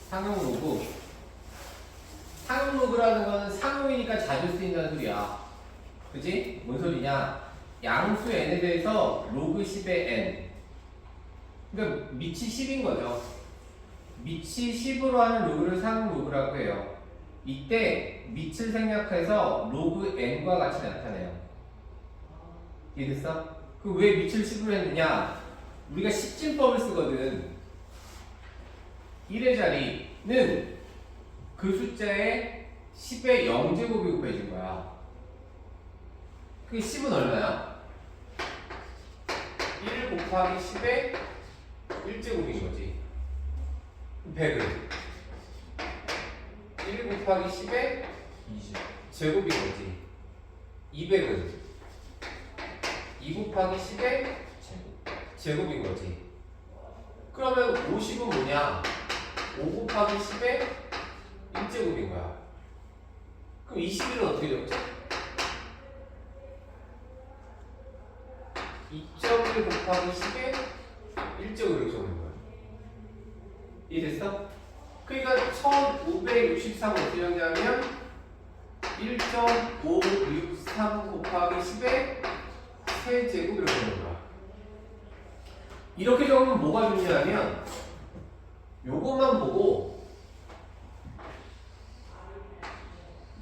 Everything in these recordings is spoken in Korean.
상용 로그. 상용 로그라는 건 상용이니까 자주 쓰인다는 소리야. 그지? 뭔 소리냐? 양수 n에 대해서 로그 10의 n. 그러니까 밑이 10인 거죠. 밑이 10으로 하는 로그를 상용 로그라고 해요. 이때 밑을 생략해서 로그 n과 같이 나타내요. 이해됐어? 그 왜 밑을 10으로 했느냐? 우리가 10진법을 쓰거든. 1의 자리는 그 숫자에 10의 0제곱이 곱해진 거야. 그게 10은 얼마야? 1 곱하기 10의 1제곱인 거지. 100은 1 곱하기 10의 20 제곱인 거지. 200은 2 곱하기 10의 제곱인 거지. 그러면 50은 뭐냐? 5 곱하기 10의 1제곱인 거야. 그럼 21은 어떻게 적지? 2.1 곱하기 10의 1제곱을 적는 거야. 이해됐어? 그러니까 1563을 어떻게 정리하면 1.563 곱하기 10의 세제곱을 적는 거야. 이렇게 적으면 뭐가 중요하면 요것만 보고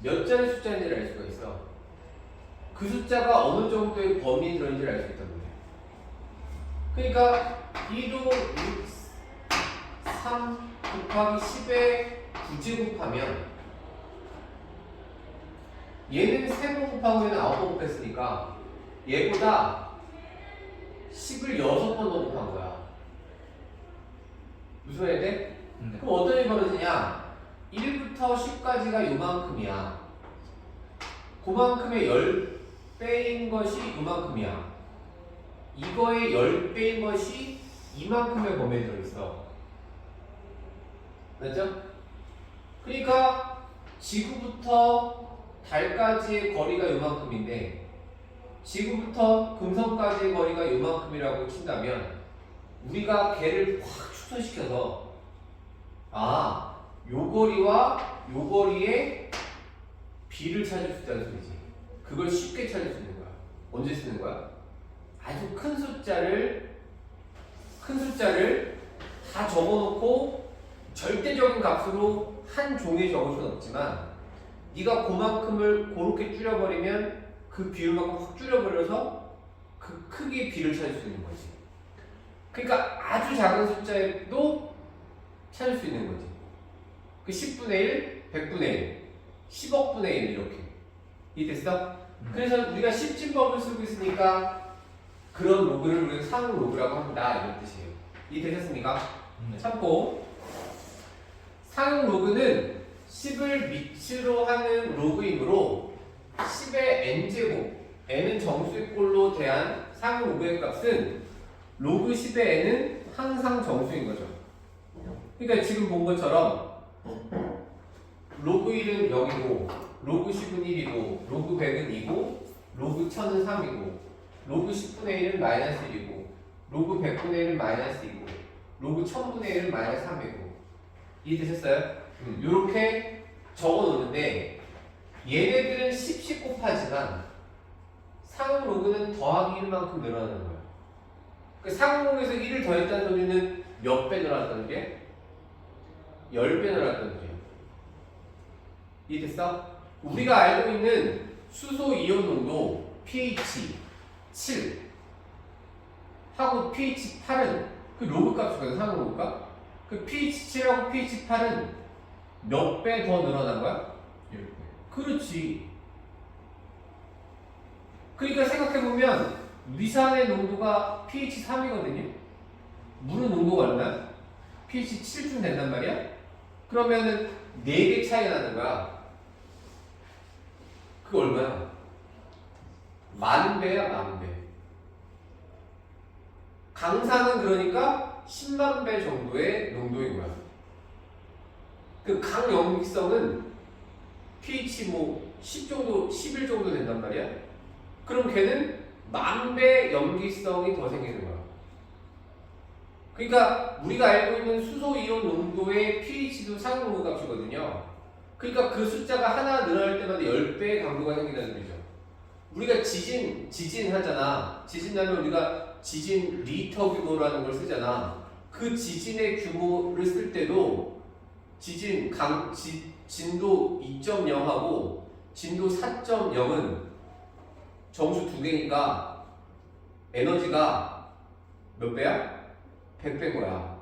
몇 자리 숫자인지를 알 수가 있어. 그 숫자가 어느 정도의 범위에 들어있는지를 알 수 있단 말이야. 그러니까 2도 6, 3 곱하기 10의 9제곱하면 얘는 3번 곱하고 얘는 9번 곱했으니까 얘보다 10을 6번 더 곱한 거야. 무슨 말이 돼? 그럼 어떤 일이 벌어지냐? 1부터 10까지가 요만큼이야. 그만큼의 10배인 것이 요만큼이야. 이거의 10배인 것이 이만큼의 범위에 들어있어. 맞죠? 그러니까 지구부터 달까지의 거리가 요만큼인데 지구부터 금성까지의 거리가 요만큼이라고 친다면 우리가 걔를 확 축소시켜서 요 거리와 요 거리의 비를 찾을 수 있다는 소리지. 그걸 쉽게 찾을 수 있는 거야. 언제 쓰는 거야? 아주 큰 숫자를 다 적어놓고 절대적인 값으로 한 종이에 적을 수는 없지만 네가 그만큼을 그렇게 줄여버리면 그 비율만큼 확 줄여버려서 그 크기의 비를 찾을 수 있는 거지. 그러니까 아주 작은 숫자에도 찾을 수 있는 거지. 그 10분의 1, 100분의 1, 10억분의 1 이렇게. 이해됐어? 그래서 우리가 10진법을 쓰고 있으니까 그런 로그를 우리가 상용 로그라고 한다 이런 뜻이에요. 이해되셨습니까? 참고 상용 로그는 10을 밑으로 하는 로그이므로 10의 n제곱, n은 정수의 꼴로 대한 상용 로그의 값은 로그 10의 n은 항상 정수인 거죠. 그러니까 지금 본 것처럼 로그 1은 0이고 로그 10은 1이고 로그 100은 2고 로그 1000은 3이고 로그 10분의 1은 마이너스 1이고 로그 100분의 1은 마이너스 2고 로그 1000분의 1은 마이너스 3이고. 이해되셨어요? 이렇게 적어놓는데 얘네들은 10씩 곱하지만 상용 로그는 더하기 1만큼 늘어나는 거예요. 그 상용 로그에서 1을 더했다는 소리는 몇 배 늘어났다는 소리야? 10배 늘어났다는 소리야. 이해됐어? 우리가 알고 있는 수소 이온 농도 pH 7 하고 pH 8은 그 로그 값이거든. 상용 로그 값. 그 pH 7하고 pH 8은 몇 배 더 늘어난 거야? 10배. 그렇지. 그러니까 생각해보면 위산의 농도가 pH 3이거든요. 물은 농도가 얼마야? pH 7쯤 된단 말이야? 그러면은 4개 차이 나는 거야. 그거 얼마야? 10,000배야, 10,000배. 강산은 그러니까 10만 배 정도의 농도인 거야. 그 강염기성은 pH 10 정도, 11 정도 된단 말이야. 그럼 걔는 10,000배 염기성이 더 생기는 거야. 그러니까 우리가 알고 있는 수소 이온 농도의 pH도 상응 로그 값이거든요. 그러니까 그 숫자가 하나 늘어날 때마다 10배의 강도가 생긴다는 소리죠. 우리가 지진 하잖아. 지진 나면 우리가 지진 리터 규모라는 걸 쓰잖아. 그 지진의 규모를 쓸 때도 진도 2.0하고 진도 4.0은 정수 두 개니까 에너지가 몇 배야? 100배 거야.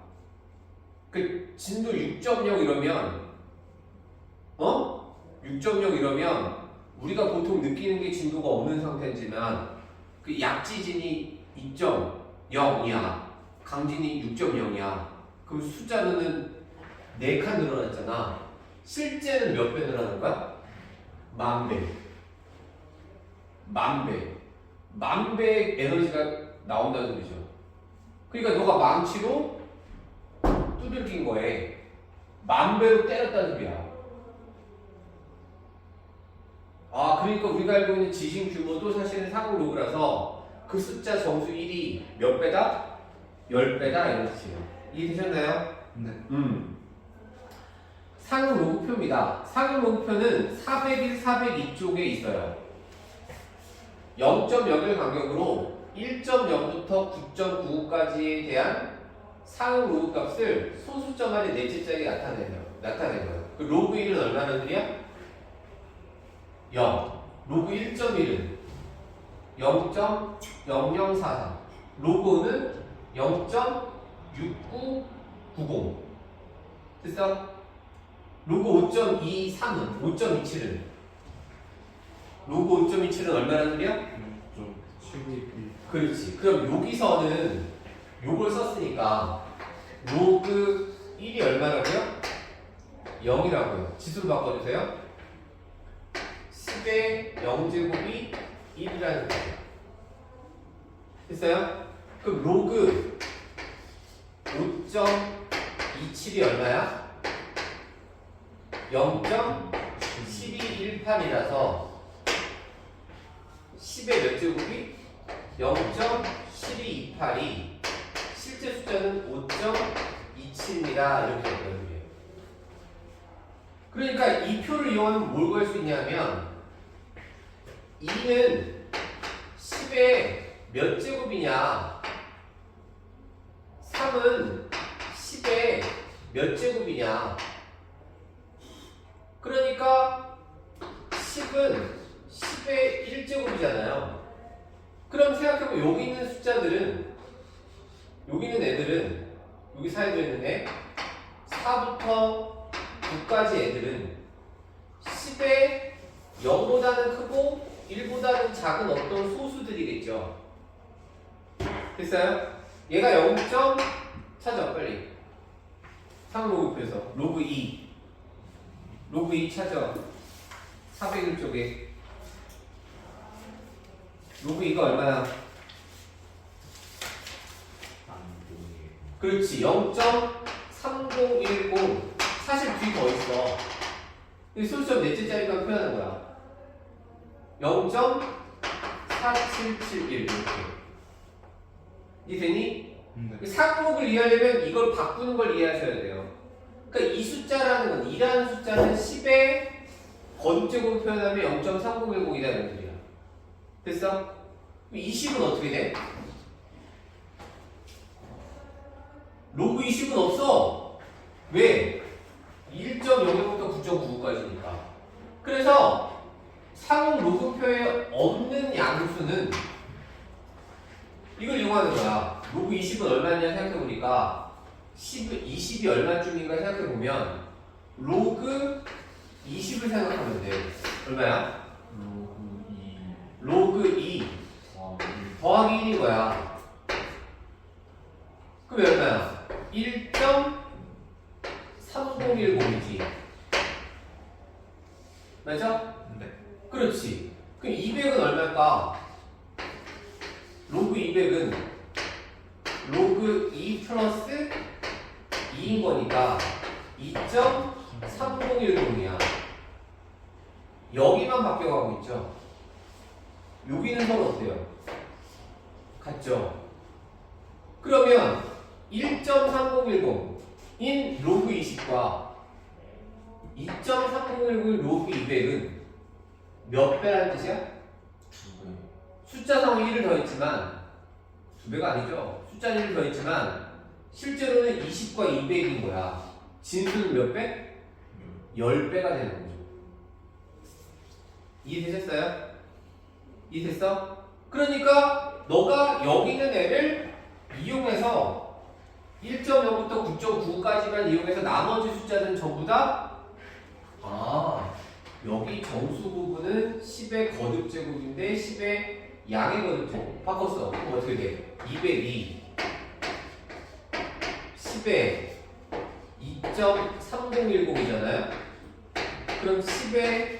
그 진도 6.0 이러면 6.0 이러면 우리가 보통 느끼는 게 진도가 없는 상태지만 그 약지진이 2.0이야. 강진이 6.0이야. 그럼 숫자는 4칸 늘어났잖아. 실제는 몇 배 늘어나는 거야? 10,000배. 10,000배. 10,000배의 에너지가 나온다는 소리죠. 그러니까 너가 망치로 두들긴 거에 10,000배로 때렸다는 소리야. 아, 그러니까 우리가 알고 있는 지진 규모도 사실은 상응 로그라서 그 숫자 정수 1이 몇 배다? 10배다 이런 뜻이에요. 이해되셨나요? 네. 상응 로그표입니다. 상응 로그표는 401, 402쪽에 있어요. 0.01 간격으로 1.0부터 9.99까지에 대한 상응 로그 값을 소수점 안에 넷째짜리에 나타낸 거예요. 그 로그 1은 얼마나 들이야? 0. 로그 1.1은 0.0043. 로그 5는 0.6990. 됐어? 로그 5.23은 5.27은 로그 5.27은 얼마나 들이야? 좀 12. 그렇지. 그럼 여기서는 요걸 썼으니까 로그 1이 얼마라고요? 0이라고요. 지수로 바꿔주세요. 10의 0제곱이 1이라는 거예요. 됐어요? 그럼 로그 5.27이 얼마야? 0.1218이라서 10의 몇 제곱이? 0.1228이 실제 숫자는 5.27입니다. 이렇게 되거든요. 그러니까 이 표를 이용하면 뭘 구할 수 있냐면 2는 10의 몇 제곱이냐 3은 10의 몇 제곱이냐 그러니까 10은 10의 1제곱이잖아요. 그럼 생각해보면 여기 있는 숫자들은 여기 있는 애들은 여기 사이에 들어있는 애 4부터 9까지 애들은 10의 0보다는 크고 1보다는 작은 어떤 소수들이겠죠. 됐어요? 얘가 0점 찾아 빨리. 상로그표에서 로그 2 찾아. 401쪽에 로그 2가 얼마야? 그렇지. 0.3010. 사실 뒤 더 있어. 이 소수점 넷째 자리가 표현하는 거야. 0.4771 이렇게. 이해되니? 네. 상목을 이해하려면 이걸 바꾸는 걸 이해하셔야 돼요. 그러니까 이 숫자라는 건 2라는 숫자는 10의 번째로 표현하면 0.3010이라는 소리야. 됐어? 20은 어떻게 돼? 로그 20은 없어. 왜? 1.01부터 9.99까지니까. 그래서 상응 로그표에 없는 양수는 이걸 이용하는 거야. 로그 20은 얼마냐 생각해보니까 20이 얼마쯤인가 생각해보면 로그 20을 생각하면 돼. 얼마야? 로그 2 더하기 1인 거야. 그럼 얼마야? 1.3010이지. 맞아? 네. 그렇지. 그럼 200은 얼마일까? 로그 200은 로그 2 플러스 2인 거니까 2.3010이야. 여기만 바뀌어가고 있죠. 여기는 서로 어때요? 같죠? 그러면 1.3010인 로그 20과 2.3010인 로그 200은 몇 배라는 뜻이야? 숫자상은 1을 더했지만 2배가 아니죠. 숫자는 1을 더했지만 실제로는 20과 200인 거야. 진수는 몇 배? 10배가 되는 거죠. 이해되셨어요? 이해됐어? 그러니까 너가 여기 있는 애를 이용해서 1.0부터 9.9까지만 이용해서 나머지 숫자들은 전부 다 여기 정수 부분은 10의 거듭제곱인데 10의 양의 거듭제곱 바꿨어. 그럼 어떻게 돼? 202 10의 2.3010이잖아요. 그럼 10의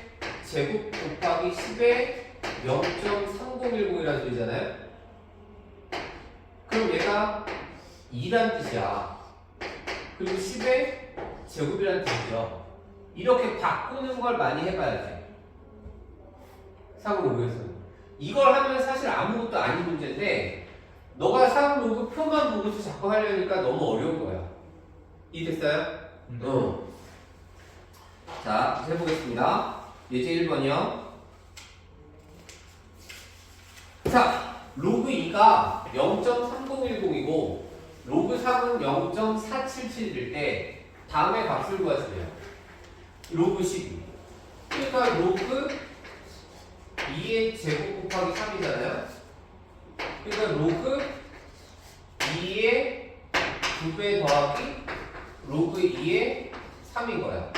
제곱 곱하기 10의 0.3010이라는 소리잖아요. 그럼 얘가 2란 뜻이야. 그리고 10의 제곱이라는 뜻이죠. 이렇게 바꾸는 걸 많이 해봐야지. 사고로그에서는. 이걸 하면 사실 아무것도 아닌 문제인데 너가 사고로그 표만 보고서 자꾸 하려니까 너무 어려운 거야. 이해됐어요? 응. 자, 해보겠습니다. 예제 1번이요. 자, 로그 2가 0.3010이고 로그 3은 0.477일 때 다음에 값을 구하시래요. 로그 12. 그러니까 로그 2의 제곱 곱하기 3이잖아요. 그러니까 로그 2의 2배 더하기 로그 2의 3인 거야.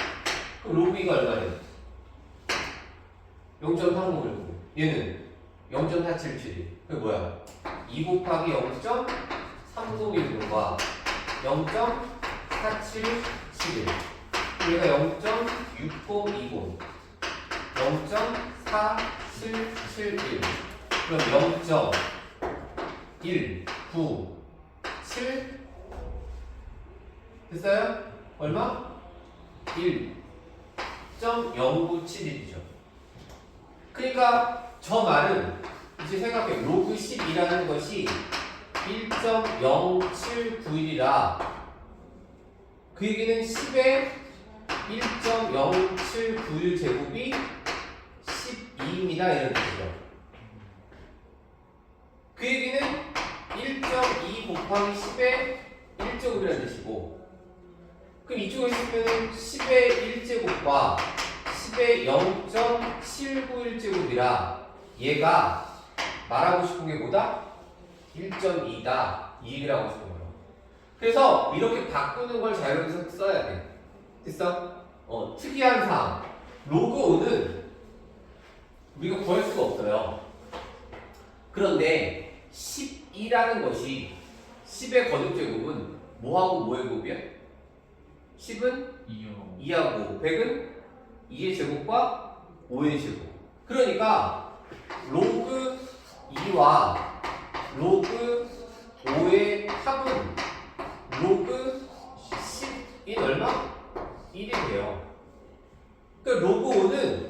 그럼 로그 2가 얼마예요? 0.3010. 얘는 0.477. 그게 뭐야? 2 곱하기 0.3010과 0.4771. 얘가 0.6020, 0.4771. 그럼 0.197 됐어요? 얼마? 1.0971이죠. 그러니까 저 말은 이제 생각해. 로그 12라는 것이 1.0791이라 그 얘기는 10의 1.0791 제곱이 12입니다. 이런 뜻이죠. 그 얘기는 1.2 곱하기 10의 1제곱이라는 뜻이고 그럼 이쪽에 있으면 10의 1제곱과 10의 0.791제곱이라 얘가 말하고 싶은 게 뭐다? 1.2다. 이 얘기를 하고 싶은 거예요. 그래서 이렇게 바꾸는 걸 자연에서 써야 돼. 됐어? 특이한 사항. 로그 5는 우리가 구할 수가 없어요. 그런데 12라는 것이 10의 거듭제곱은 뭐하고 뭐의 곱이야? 10은 2하고 100은 2의 제곱과 5의 제곱. 그러니까 로그 2와 로그 5의 합은 로그 10인 얼마? 1이 돼요. 그러니까 로그 5는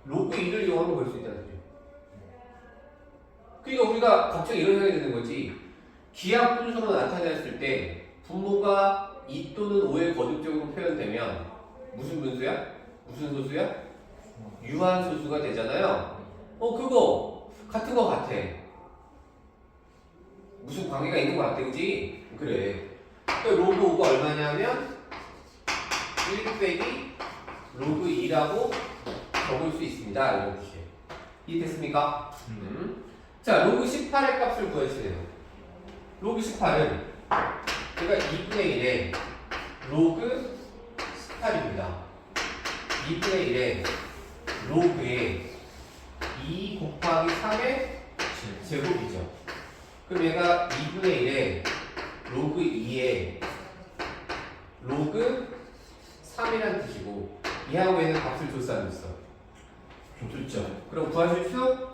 로그 2를 이용하면 볼 수 있다는 거죠. 그러니까 우리가 갑자기 이런 생각이 드는 거지. 기하 분수로 나타냈을 때 분모가 2 또는 5의 거듭적으로 표현되면 무슨 분수야? 무슨 소수야? 유한소수가 되잖아요. 그거 같은 거 같아. 무슨 관계가 있는 거 같아, 그지? 그래. 그러니까 로그 5가 얼마냐면 1 빼기 로그 2라고 적을 수 있습니다. 이런 뜻이에요. 이해됐습니까? 자, 로그 18의 값을 구해주세요. 로그 18은 제가 2분의 1에 로그 18입니다. 2분의 1에 로그에 2 곱하기 3의 제곱이죠. 그럼 얘가 2분의 1에 로그 2에 로그 3이라는 뜻이고 이하고 얘는 값을 줬어 안 줬어? 줬죠. 그럼 구하실 수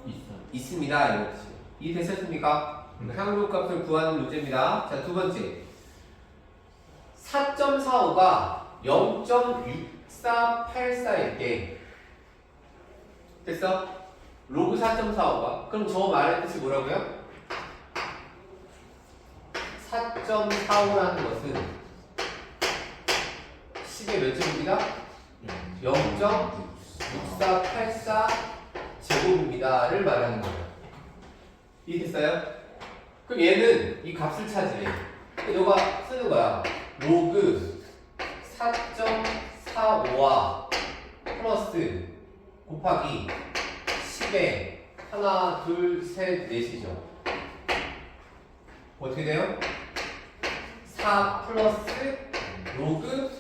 있습니다. 이런 뜻이에요. 이해되셨습니까? 상로 값을 구하는 문제입니다. 자, 두 번째 4.45가 0.6484일 때 됐어? 로그 4.45가 그럼 저 말의 뜻이 뭐라고요? 4.45라는 것은 10의 몇 제곱이다? 0.6484 제곱입니다를 말하는 거예요. 이해됐어요? 그럼 얘는 이 값을 찾으래. 너가 쓰는 거야. 로그 4.45와 플러스 곱하기 10에 하나, 둘, 셋, 넷이죠. 어떻게 돼요? 4 플러스 로그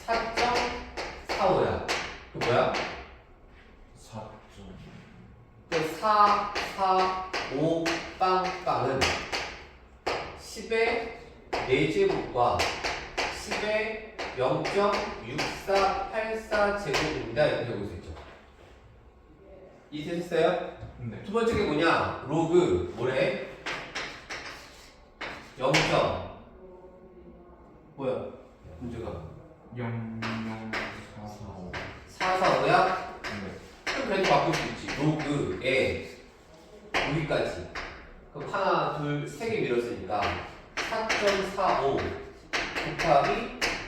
4.45야. 그 뭐야? 4점. 그 4, 4, 5 빵빵은 10의 4제곱과 10의 0.6484 제곱입니다. 이렇게 적을 수 있죠. 이해됐어요? 네. 두 번째 게 뭐냐? 로그 뭐래? 0. 뭐야? 문제가 00445. 445야? 네. 그럼 그래도 바꿀 수 있지. 로그에 여기까지. 그럼 하나, 둘, 세 개 밀었으니까 4.45 곱하기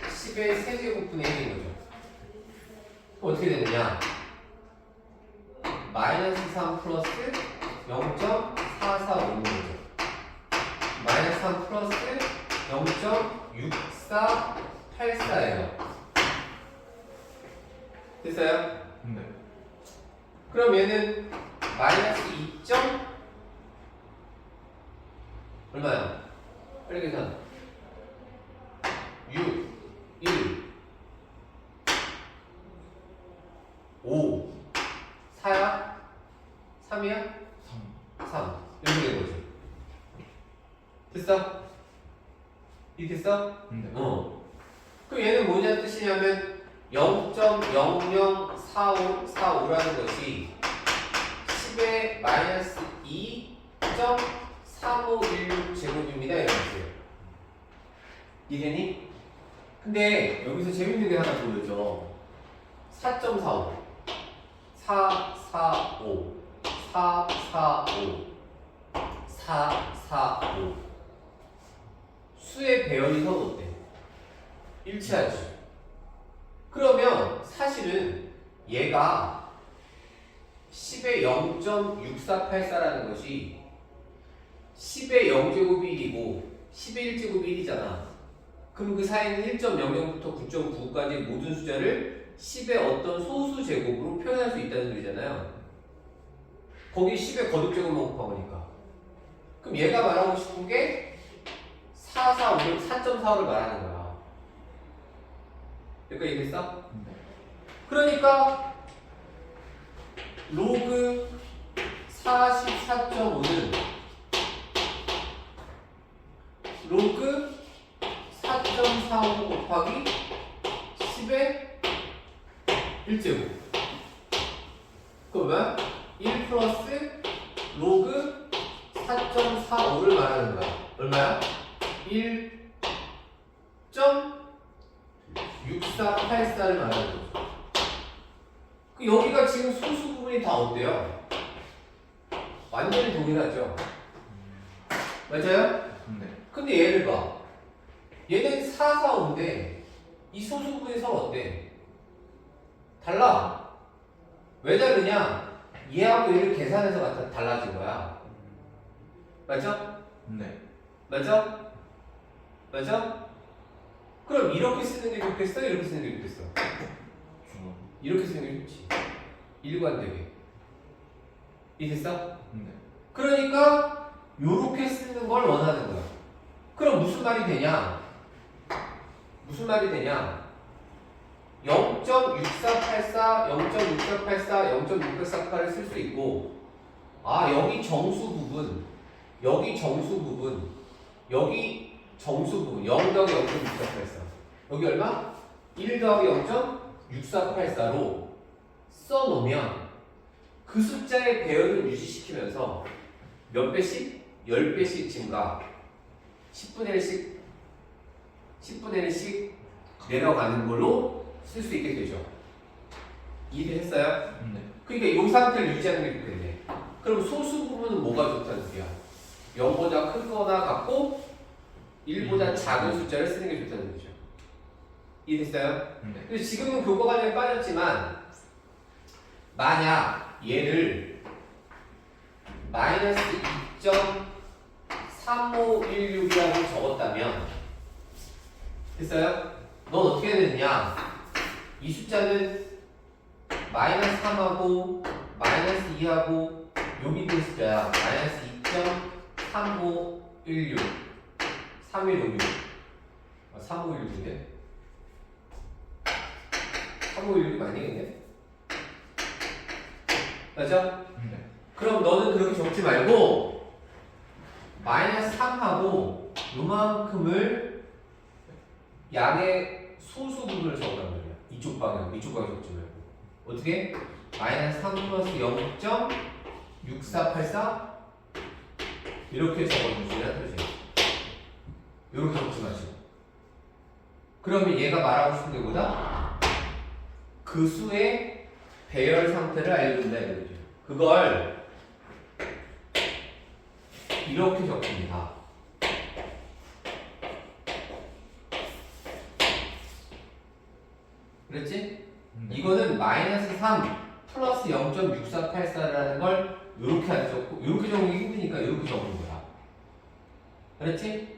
10의 세제곱분의 1인 거죠. 그럼 어떻게 되느냐? 마이너스 3 플러스 0.445인 거죠. 마이너스 3 플러스 0.6484예요. 됐어요? 네. 그럼 얘는 마이너스 2. 얼마야? 빨리 계산. 6, 1, 5, 4야? 3이야? 3. 3. 이렇게 된 거지. 됐어? 이 됐어? 네. 그럼 얘는 뭐냐는 뜻이냐면 0.004545라는 것이 10의 마이너스 2.3516 제곱입니다. 이런 뜻이에요. 이해니? 근데 여기서 재밌는 게 하나 보여줘. 4.45 445 445 445 수의 배열이 서로 어때? 일치하지. 그러면 사실은 얘가 10의 0.6484라는 것이 10의 0제곱이 1이고 10의 1제곱이 1이잖아. 그럼 그 사이는 1.00부터 9.9까지 모든 숫자를 10의 어떤 소수 제곱으로 표현할 수 있다는 소리잖아요. 거기 10의 거듭 제곱만 곱한 거니까. 그럼 얘가 말하고 싶은 게 4.45를 말하는 거야. 여기까지 이해됐어? 네. 그러니까 로그 44.5는 로그 4.45 곱하기 10의 1제곱. 그러면 1 플러스 로그 4.45를 말하는 거야. 얼마야? 1.6484를 말하는 거죠. 여기가 지금 소수 부분이 다 어때요? 완전히 동일하죠? 맞아요? 네. 근데 얘를 봐. 얘는 445인데 이 소수 부분이 서로 어때? 달라. 왜 다르냐? 얘하고 얘를 계산해서 달라진 거야. 맞죠? 네. 맞죠? 맞죠? 그럼 이렇게 쓰는 게 좋겠어? 이렇게 쓰는 게 좋겠어? 저. 이렇게 쓰는 게 좋지. 일관되게. 이해됐어? 네. 그러니까 요렇게 쓰는 걸 원하는 거야. 그럼 무슨 말이 되냐? 무슨 말이 되냐? 0.6484, 0.6484, 0.6848을 쓸 수 있고, 아 여기 정수 부분, 여기 정수 부분, 여기 정수 부분 0 더하기 0.6484 여기 얼마? 1 더하기 0.6484로 써놓으면 그 숫자의 배열을 유지시키면서 몇 배씩? 10배씩 증가 10분의 1씩 10분의 1씩 내려가는 걸로 쓸 수 있게 되죠. 이해했어요? 네. 그러니까 이 상태를 유지하는 게 좋겠네. 그럼 소수 부분은 뭐가 좋다는 소리야? 0보다 크거나 같고 1보다 작은 숫자를 쓰는 게 좋다는 거죠. 이해됐어요? 네. 근데 지금은 교과 과정에 빠졌지만 만약 얘를 마이너스 2.3516이라고 적었다면 됐어요? 넌 어떻게 해야 되느냐? 이 숫자는 마이너스 3하고 마이너스 2하고 요 밑에 숫자야. 마이너스 2.3516 3156 3516인데 3516이 아니겠네? 맞죠? 네. 그럼 너는 그렇게 적지 말고 마이너스 3하고 요만큼을 양의 소수 부분을 적으란 말이야. 이쪽 방향 적지 말고 어떻게? 마이너스 3 플러스 0.6484 이렇게 적어주시라는 뜻이에요. 이렇게 적지 마시고. 그러면 얘가 말하고 싶은 게 뭐다? 그 수의 배열 상태를 알려준다 이거죠. 그걸 이렇게 적습니다. 그랬지? 이거는 마이너스 3 플러스 0.6484라는 걸 이렇게 안 적고 이렇게 적기 힘드니까 이렇게 적는 거야. 그랬지?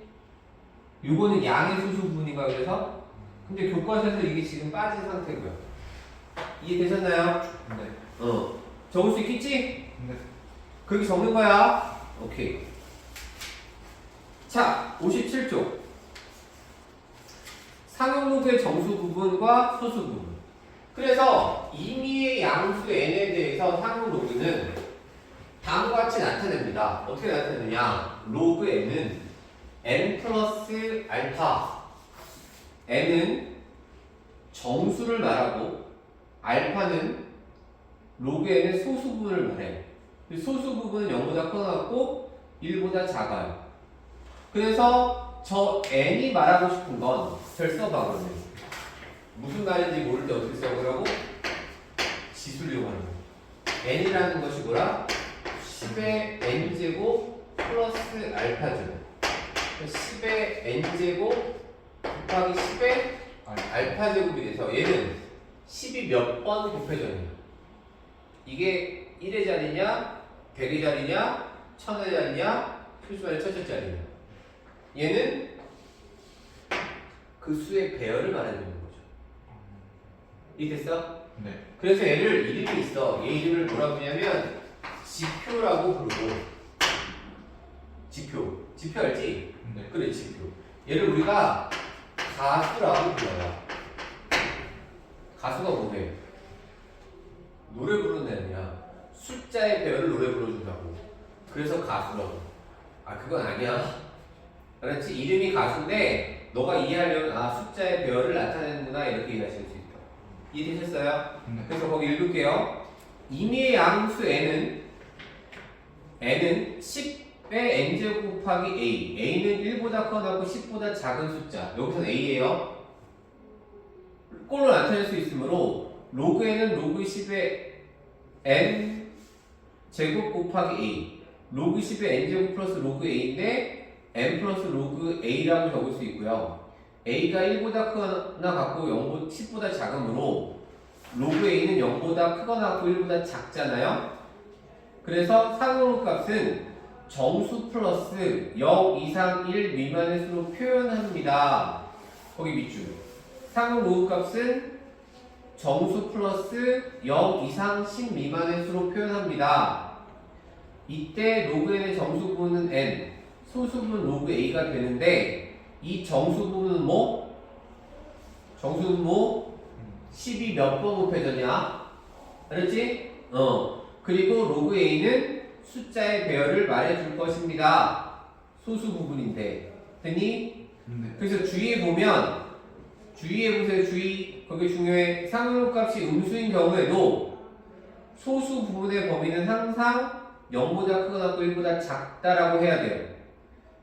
요거는 양의 소수 부분인가 그래서? 근데 교과서에서 이게 지금 빠진 상태고요. 이해되셨나요? 네. 적을 수 있겠지? 네. 그렇게 적는 거야. 오케이. 자, 57쪽. 상용로그의 정수 부분과 소수 부분. 그래서 임의의 양수 n에 대해서 상용로그는 다음과 같이 나타냅니다. 어떻게 나타내느냐? 로그 n은 n 플러스 알파. n은 정수를 말하고 알파는 로그 n의 소수 부분을 말해요. 소수 부분은 0보다 커갖고 1보다 작아요. 그래서 저 n이 말하고 싶은 건 잘 써봐 그러면. 무슨 말인지 모를 때 어떻게 써보라고? 지수를 이용하는 거예요. n이라는 것이 뭐라? 10의 n제곱 플러스 알파제곱. 10의 n제곱 곱하기 10의 알파제곱이 돼서 얘는 10이 몇 번 곱해져요? 이게 1의 자리냐, 100의 자리냐, 1000의 자리냐, 필수만의 첫째 자리냐. 얘는 그 수의 배열을 말해주는 거죠. 이해됐어? 네. 그래서 얘를 이름이 있어. 얘 이름을 뭐라 부르냐면 지표라고 부르고. 지표 알지? 네. 그래, 지표. 얘를 우리가 가수라고 불러요. 가수가 뭐해? 노래 부르는 애냐? 숫자의 배열을 노래 불러준다고. 그래서 가수라고. 아, 그건 아니야. 알았지? 이름이 가수인데 너가 이해하려면 숫자의 배열을 나타내는구나 이렇게 이해하실 수 있다. 이해되셨어요? 네. 그래서 거기 읽을게요. 임의의 양수 n은 10의 n제곱 곱하기 a. a는 1보다 커나고 10보다 작은 숫자. 여기서는 a예요. 꼴로 나타낼 수 있으므로 로그 n은 로그 10의 n 제곱 곱하기 a. 로그 10의 n제곱 플러스 로그 a인데 n 플러스 로그 a라고 적을 수 있고요. a가 1보다 크거나 같고 10보다 작으므로 로그 a는 0보다 크거나 같고 1보다 작잖아요. 그래서 상용로 값은 정수 플러스 0 이상 1 미만의 수로 표현합니다. 거기 밑줄. 상용로 값은 정수 플러스 0 이상 10 미만의 수로 표현합니다. 이때 로그 n의 정수 부분은 n, 소수 부분 로그 a가 되는데 이 정수 부분은 뭐? 정수는 뭐? 10이 몇 번 곱해졌냐? 알았지? 그리고 로그 a는 숫자의 배열을 말해줄 것입니다. 소수 부분인데 됐니? 네. 그래서 주의해보세요. 거기 중요해. 상용로 값이 음수인 경우에도 소수 부분의 범위는 항상 0보다 크거나 1보다 작다라고 해야 돼요.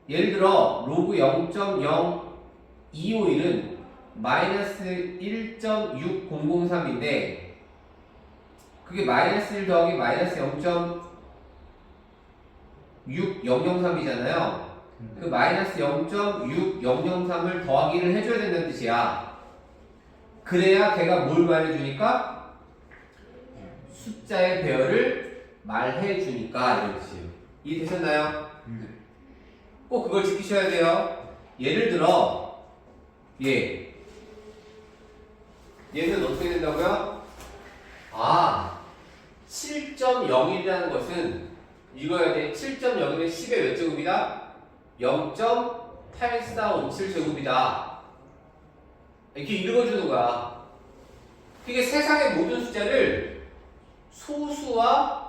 예를 들어 로그 0.0251은 마이너스 1.6003인데 그게 마이너스 1 더하기 마이너스 0.6003이잖아요. 그 마이너스 0.6003을 더하기를 해줘야 된다는 뜻이야. 그래야 걔가 뭘 말해주니까? 숫자의 배열을 말해주니까 이런 뜻이에요. 이해되셨나요? 꼭 그걸 지키셔야 돼요. 예를 들어 얘는 어떻게 된다고요? 7.01이라는 것은 읽어야 돼. 7.01은 10의 몇 제곱이다? 0.8457제곱이다. 이렇게 읽어주는 거야. 이게 세상의 모든 숫자를 소수와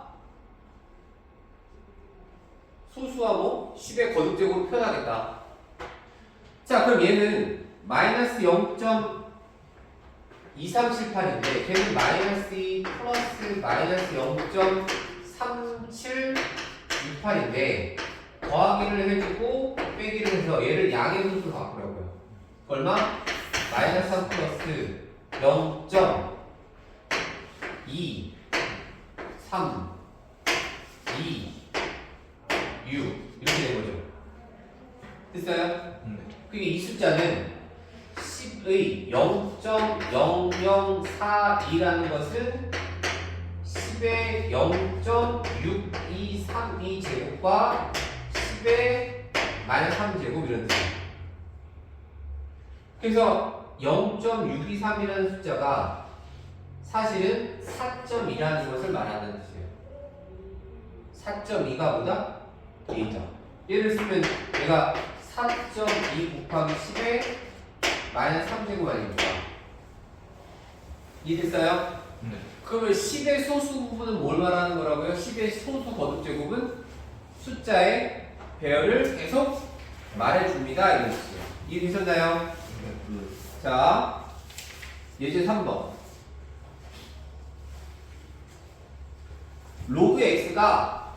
10의 거듭제곱으로 표현하겠다. 자, 그럼 얘는 마이너스 0.2378인데 걔는 마이너스 2 플러스 마이너스 0.3768인데 더하기를 해주고 빼기를 해서 얘를 양의 분수로 바꾸라고요. 얼마? 마이너스 3 플러스 0.2 3 2 6 이렇게 된 거죠. 됐어요? 그게 이 숫자는 10의 0.0042라는 것은 10의 0.6232 제곱과 10의 마이너스 3제곱 이런 뜻이에요. 그래서 0.623이라는 숫자가 사실은 4.2라는 것을 말하는 뜻이에요. 4.2가 뭐다? 2다. 예를 쓰면 얘가 4.2 곱하기 10의 마이너스 3제곱 아닙니까? 이해됐어요? 네. 그러면 10의 소수 부분은 뭘 말하는 거라고요? 10의 소수 거듭제곱은 숫자의 배열을 계속 말해줍니다. 이런 뜻이에요. 이해되셨나요? 자, 예제 3번. 로그 x가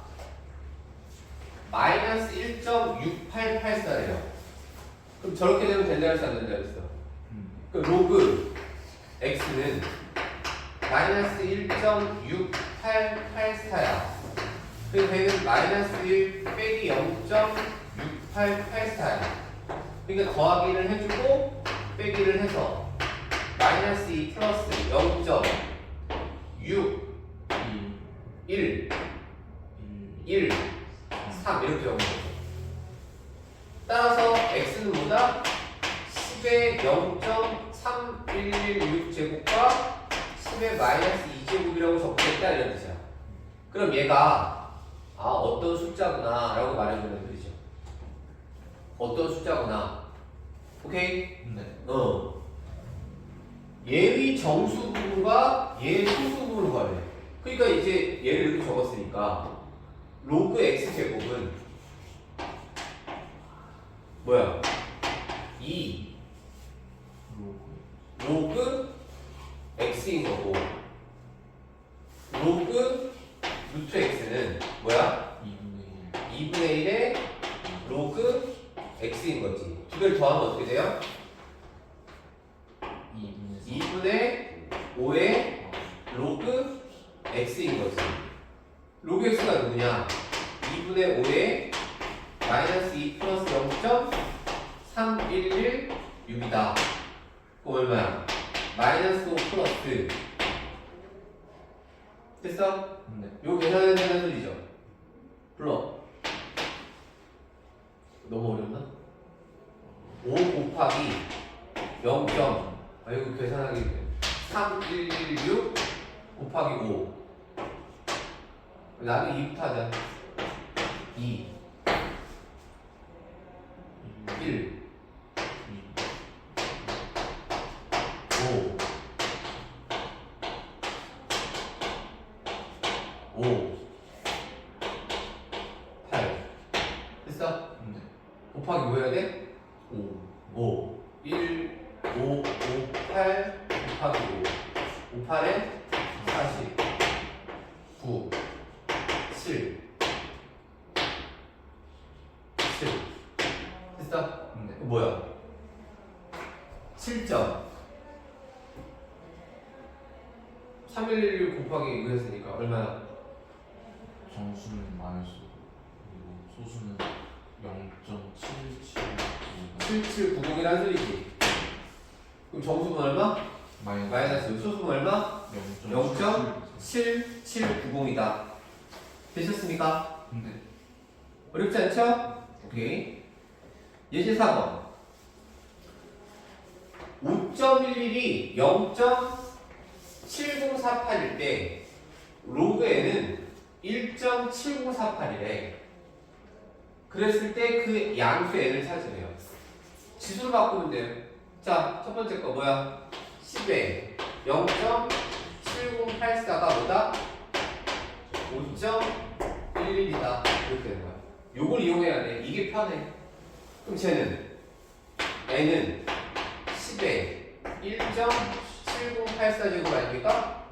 마이너스 1.6884래요. 그럼 저렇게 되면 된다 했어, 안 된다 했어? 그 로그 x는 마이너스 1.6884야. 그래서 걔는 마이너스 1 빼기 0.6884야. 그러니까 더하기를 해주고 빼기를 해서 마이너스 2 플러스 0.6 1 1 3 이렇게 적은 거죠. 따라서 x는 뭐다? 10의 0.3116 제곱과 10의 마이너스 2제곱이라고 적겠다 이런 뜻이야. 그럼 얘가 어떤 숫자구나 라고 말해주는 뜻이죠. 어떤 숫자구나. 오케이? 네. 얘의 정수 부분과 얘의 소수 부분을 구하래. 그러니까 이제 얘를 이렇게 적었으니까 로그 x 제곱은 뭐야? 2 로그 x인 거고 로그 루트 x는 뭐야? 2분의 1의 로그 x인 거지. 두 개를 더하면 어떻게 돼요? 2분의 5의 로그 x인 거지. 로그 x가 누구냐? 2분의 5의 마이너스 2 플러스 0.3116이다. 그럼 얼마야? 마이너스 5 플러스 됐어? 네. 요거 계산해야 되는 소리죠? 불러. 너무 어렵나? 5 곱하기 0. 이거 계산하기 3116 곱하기 5. 나도 2부터 하자. 2 1 5 8 됐어? 네. 곱하기 뭐 해야 돼? 5 1 5 8 곱하기 5 8에 40 9 7 됐어? 네. 뭐야? 7점 3116 곱하기 이거 했으니까 얼마나? 정수는 마이너스 그리고 소수는 7790이라는 소리지. 그럼 정수분 얼마? 마이너스 소수분 얼마? 0.7790이다. 되셨습니까? 네. 어렵지 않죠? 오케이. 예제 4번. 5.11이 0.7048일 때 로그 n은 1.7048이래. 그랬을 때 그 양수 n을 찾으래요. 지수를 바꾸면 돼요. 자, 첫 번째 거 뭐야? 10에 0.7084가 뭐다? 5.11이다. 이렇게 되는 거야. 요걸 이용해야 돼. 이게 편해. 그럼 쟤는 n은 10에 1.7084제곱 아닙니까?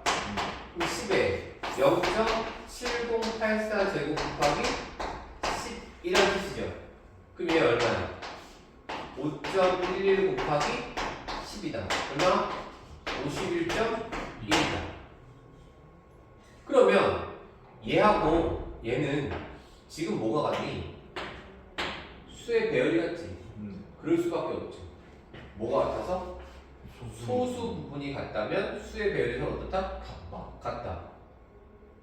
그럼 10에 0.7084제곱 곱하기 10이라는 뜻이죠. 그럼 얘 얼마야? 5.11 곱하기 10이다. 얼마? 51.1이다. 그러면 얘하고 얘는 지금 뭐가 같니? 수의 배열이 같지? 그럴 수밖에 없죠. 뭐가 같아서? 소수 부분이 같다면 수의 배열이 서로 어떻다? 같다.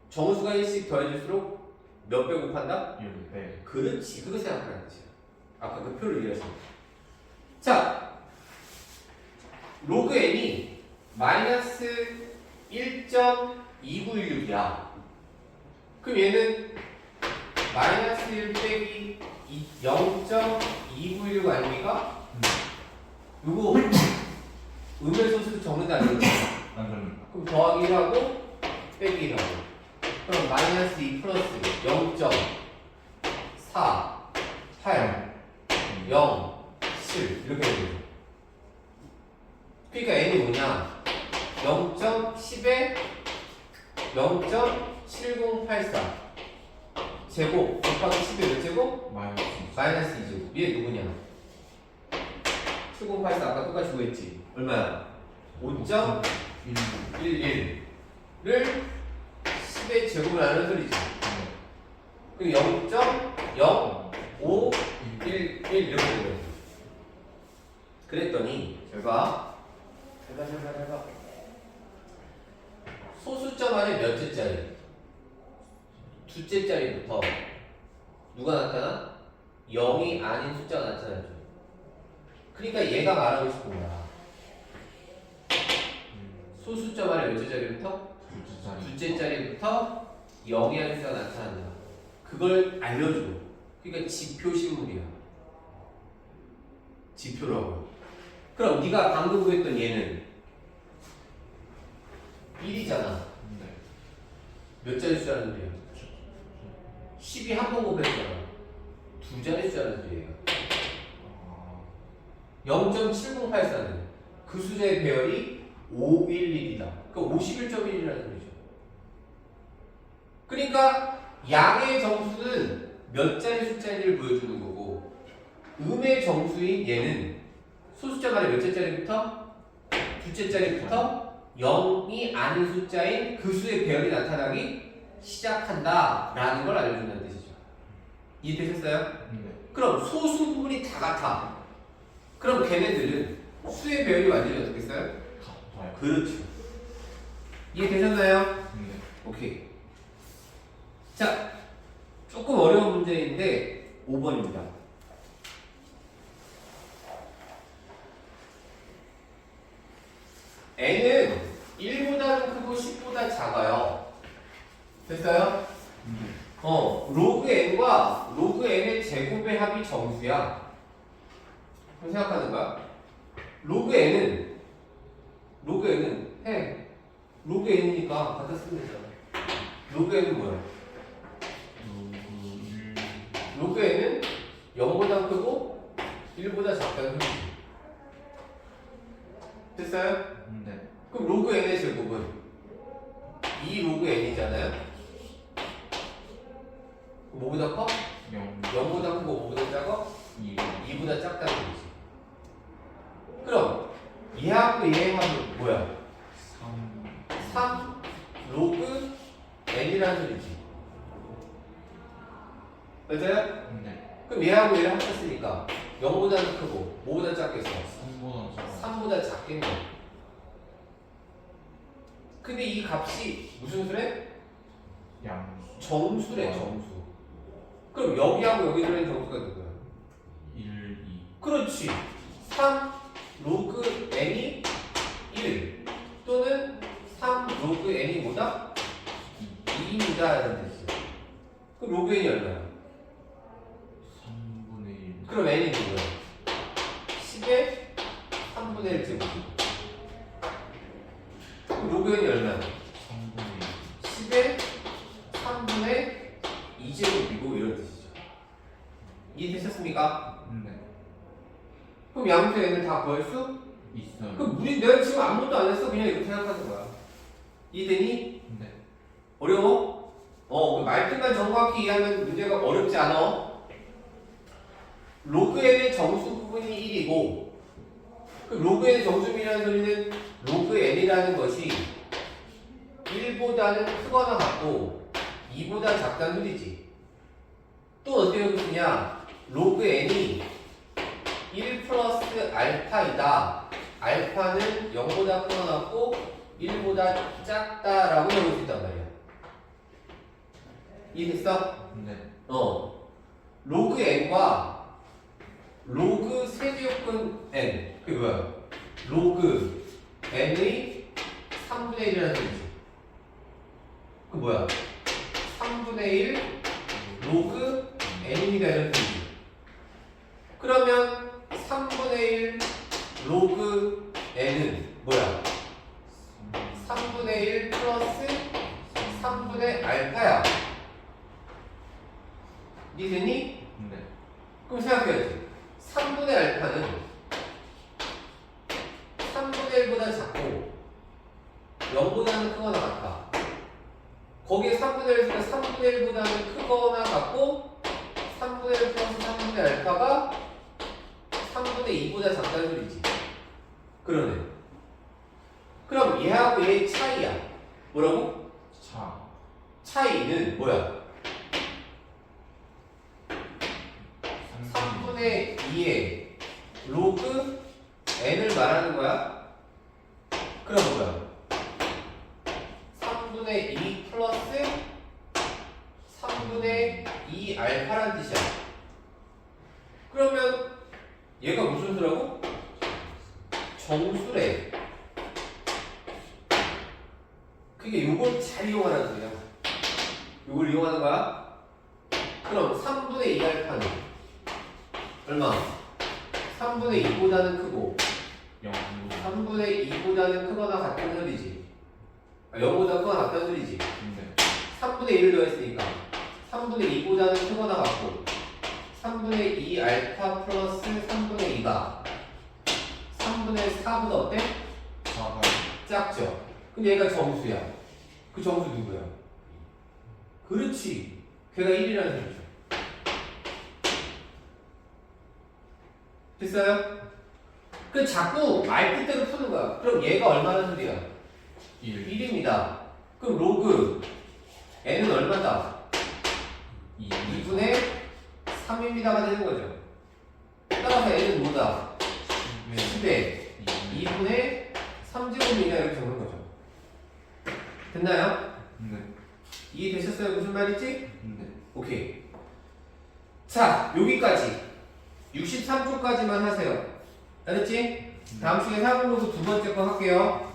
정수가 1씩 더해질수록 몇 배 곱한다? 10배. 그렇지. 그거 생각하는 거지. 아까 그 표를 이해하신 거지. 자, 로그 n이 마이너스 1.2916이야. 그럼 얘는 마이너스 1 빼기 0.296 아닙니까? 요거 음의 소수 적는다 아닙니까? 안 됩니다. 그럼 더하기 1하고 빼기 1하고 그럼 마이너스 2 플러스 0.4 8 0 7 이렇게 되죠. 그러니까 n이 뭐냐? 0.10에 0.7084 제곱 곱하기 10의 몇 제곱? 마이너스 2제곱. 얘 누구냐? 7084 아까 똑같이 구했지? 얼마야? 5.11를 10의 제곱을 하는 소리지. 그럼 0.0511 이렇게 되는 거지. 그랬더니 잘 봐. 잘 봐. 소수점 안에 몇째 자리? 두째 자리부터 누가 나타나? 0이 아닌 숫자가 나타나죠. 그러니까 얘가 말하고 싶은 거야. 소수점 안에 몇째 자리부터? 두째 자리부터 0이 아닌 숫자가 나타난다. 그걸 알려줘. 그러니까 지표 신물이야. 지표라고. 그럼 네가 방금 구했던 얘는 1이잖아. 몇 자리 숫자라는 소리야? 10이 한 번 곱했잖아. 두 자리 숫자라는 소리야. 0.7084는 그 숫자의 배열이 511이다. 그러니까 51.1이라는 소리죠. 그러니까 양의 정수는 몇 자리 숫자인지를 보여주는 거고 음의 정수인 얘는 소수자 간의 몇째 자리부터? 두째 자리부터 0이 아닌 숫자인 그 수의 배열이 나타나기 시작한다 라는 걸 알려준다는 뜻이죠. 이해되셨어요? 그럼 소수 부분이 다 같아. 그럼 걔네들은 수의 배열이 완전히 어떻게 써요? 그렇죠. 이해되셨나요? 오케이. 자, 조금 어려운 문제인데 5번입니다. n은 1보다는 크고 10보다 작아요. 됐어요? 로그 n과 로그 n의 제곱의 합이 정수야. 그럼 생각하는 거야. 로그 n은 해. 로그 n이니까 갖다 쓰면 되잖아. 로그 n은 뭐야? 로그 n은 0보다 크고 1보다 작다는 소리지. 됐어요? 그럼 로그 n의 제곱은 2 로그 n이잖아요? 뭐보다 커? 0보다 크고 뭐보다 작아? 2보다 작다는 소리지. 그럼 얘하고 얘의 합은 뭐야? 3 로그 n이라는 소리지. 맞아요? 그럼 얘하고 얘를 합쳤으니까 0보다는 크고 뭐보다 작겠어? 3보다 작아. 3보다 작겠네. 근데 이 값이 무슨 수래? 양수. 정수래, 정수. 그럼 여기하고 여기 들어있는 정수가 누구야? 1, 2. 그렇지. 3 로그 n이 1 또는 3 로그 n이 뭐다? 2입니다. 라는 뜻이야. 그럼 로그 n이 얼마야? 3분의 1. 그럼 n이 누구야? 10의 3분의 1 제곱. 그럼 로그 n이 얼마야? 3분의 10의 3분의 2제곱이고 이런 뜻이죠. 이해되셨습니까? 1. 네. 그럼 양수 n을 다 구할 수? 있어요. 그럼 우리 내가 지금 아무것도 안 했어. 그냥 이렇게 생각하는 거야. 이해되니? 네. 어려워? 그 말뜻만 정확히 이해하면 문제가 어렵지 않아. 로그 n의 정수 부분이 1이고 그 로그 n의 정수비라는 소리는 로그 n이라는 것이 1보다는 크거나 같고 2보다 작다는 소리지. 또 어떻게 해보시냐? 로그 n이 1 플러스 알파이다. 알파는 0보다 크거나 같고 1보다 작다라고 적을 수 있단 말이야. 이해됐어? 네. 로그 n과 로그 세제곱근 n 그게 뭐야? 로그 n의 3분의 1이라는 소리지. 그 뭐야? 3분의 1 로그 n입니다 이런 소리지. 그러면 3분의 1 로그 n은 뭐야? 3분의 1 플러스 3분의 알파야. 이해되니? 네. 그럼 생각해야지. 3분의 알파는 3분의 1보다 작고 0보다는 크거나 같아. 거기에 3분의 1에서 3분의 1보다는 크거나 같고 3분의 1 플러스 3분의 알파가 3분의 2보다 작다는 소리지. 그러네. 그럼 얘하고 얘의 차이야. 뭐라고? 차. 차이는 뭐야? 3분의 2의 로그 n을 말하는 거야? 그럼 뭐야? 3분의 2 플러스 3분의 2 알파란 뜻이야. 그러면 얘가 무슨 수라고? 정수래. 그게 요걸 잘 이용하라는 소리야. 요걸 이용하는 거야? 그럼 3분의 2 알파는 얼마? 3분의 2보다는 크고 0. 3분의 2보다는 크거나 같다는 소리지. 0보다 크거나 같다는 소리지. 네. 3분의 1을 더했으니까 3분의 2보다는 크거나 같고 3분의 2 알파 플러스 3분의 2가 3분의 4보다 어때? 4가 작죠? 근데 얘가 정수야. 그 정수 누구야? 그렇지. 걔가 1이라는 소리죠. 됐어요? 그 자꾸 말 뜻대로 푸는 거야. 그럼 얘가 얼마나 소리야? 1. 1입니다. 그럼 로그 n은 얼마다? 2. 2분의 3입니다가 되는 거죠. 따라서 n은 뭐다? 10의 2분의 3제곱이냐 이렇게 적는 거죠. 됐나요? 네. 이해되셨어요? 무슨 말인지? 네. 오케이. 자, 여기까지 63초까지만 하세요. 알았지? 다음 시간에 4분로그 두 번째 거 할게요.